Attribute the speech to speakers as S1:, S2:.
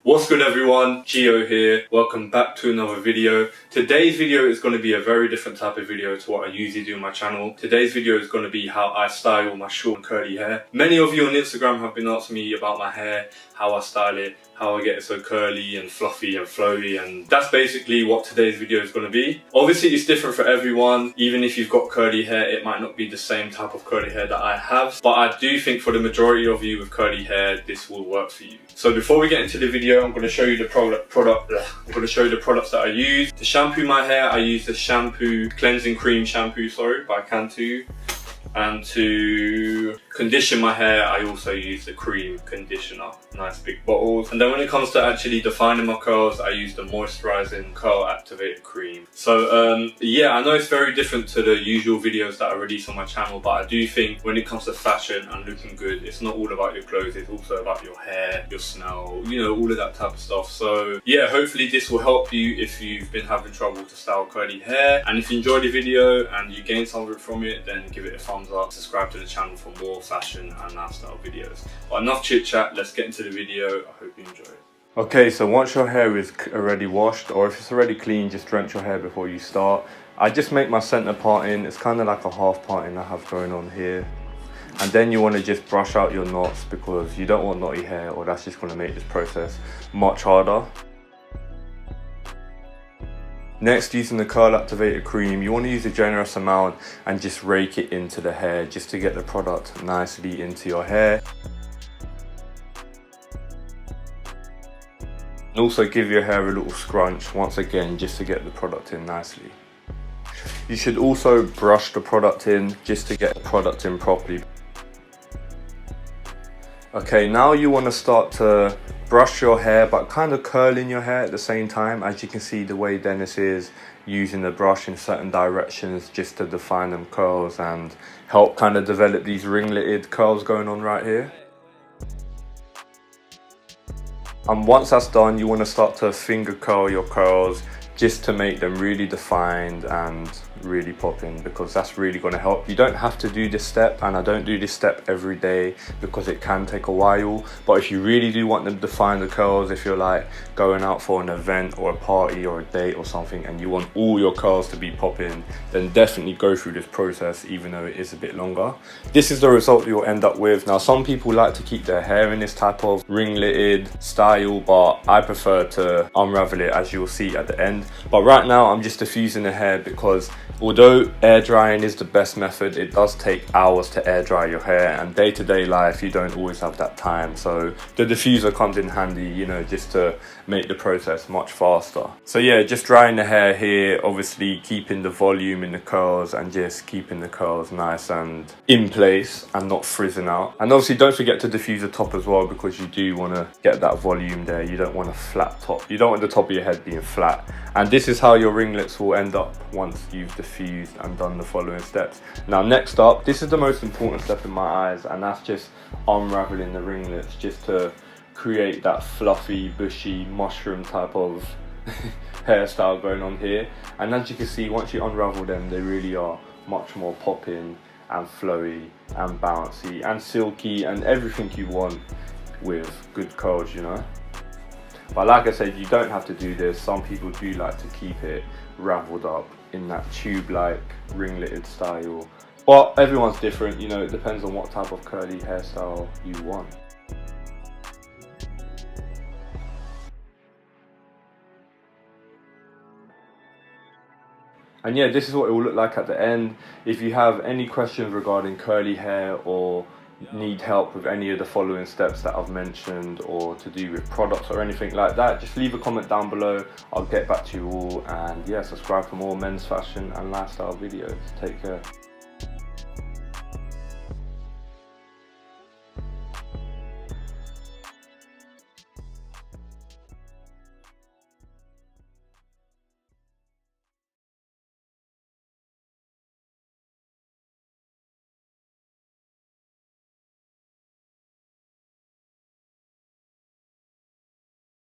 S1: What's good everyone, Gio here. Welcome back to another video. Today's video is going to be a very different type of video to what I usually do on my channel. Today's video is going to be how I style my short and curly hair. Many of you on Instagram have been asking me about my hair, how I style it, how I get it so curly and fluffy and flowy, and that's basically what today's video is going to be. Obviously it's different for everyone. Even if you've got curly hair, it might not be the same type of curly hair that I have, but I do think for the majority of you with curly hair, this will work for you. So before we get into the video, I'm going to show you the products that I use. To shampoo my hair, I use the shampoo cleansing cream shampoo, by Cantu. And to condition my hair, I also use the cream conditioner, nice big bottles. And then when it comes to actually defining my curls, I use the moisturizing curl activated cream. So yeah, I know it's very different to the usual videos that I release on my channel, but I do think when it comes to fashion and looking good, it's not all about your clothes, it's also about your hair, your smell, you know, all of that type of stuff. So yeah, hopefully this will help you if you've been having trouble to style curly hair. And if you enjoyed the video and you gained something from it, then give it a thumbs up, subscribe to the channel for more fashion and lifestyle videos. But enough chit chat, let's get into the video. I hope you enjoy it. Okay, so once your hair is already washed, or if it's already clean, just drench your hair before you start. I just make my center parting. It's kind of like a half parting I have going on here. And then you want to just brush out your knots because you don't want knotty hair, or that's just going to make this process much harder. Next, using the curl activated cream, you want to use a generous amount and just rake it into the hair just to get the product nicely into your hair. And also give your hair a little scrunch once again just to get the product in nicely. You should also brush the product in just to get the product in properly. Okay, now you want to start to brush your hair but kind of curling your hair at the same time. As you can see, the way Dennis is using the brush in certain directions just to define them curls and help kind of develop these ringleted curls going on right here. And once that's done, you want to start to finger curl your curls just to make them really defined and really popping, because that's really going to help. You don't have to do this step, and I don't do this step every day because it can take a while, but if you really do want them to define the curls, if you're like going out for an event or a party or a date or something and you want all your curls to be popping, then definitely go through this process even though it is a bit longer. This is the result you'll end up with. Now some people like to keep their hair in this type of ringleted style, but I prefer to unravel it, as you'll see at the end. But right now I'm just diffusing the hair because although air drying is the best method, it does take hours to air dry your hair, and day-to-day life you don't always have that time. So the diffuser comes in handy, you know, just to make the process much faster. So yeah, just drying the hair here, obviously keeping the volume in the curls and just keeping the curls nice and in place and not frizzing out. And obviously don't forget to diffuse the top as well, because you do want to get that volume there. You don't want a flat top. You don't want the top of your head being flat. And this is how your ringlets will end up once you've diffused and done the following steps. Now next up, this is the most important step in my eyes, and that's just unraveling the ringlets, just to create that fluffy, bushy, mushroom type of hairstyle going on here. And as you can see, once you unravel them, they really are much more popping and flowy and bouncy and silky and everything you want with good curls, you know. But like I said, you don't have to do this. Some people do like to keep it raveled up in that tube-like ringleted style. But everyone's different, you know, it depends on what type of curly hairstyle you want. And yeah, this is what it will look like at the end. If you have any questions regarding curly hair or need help with any of the following steps that I've mentioned, or to do with products or anything like that, just leave a comment down below. I'll get back to you all, and yeah, subscribe for more men's fashion and lifestyle videos. Take care.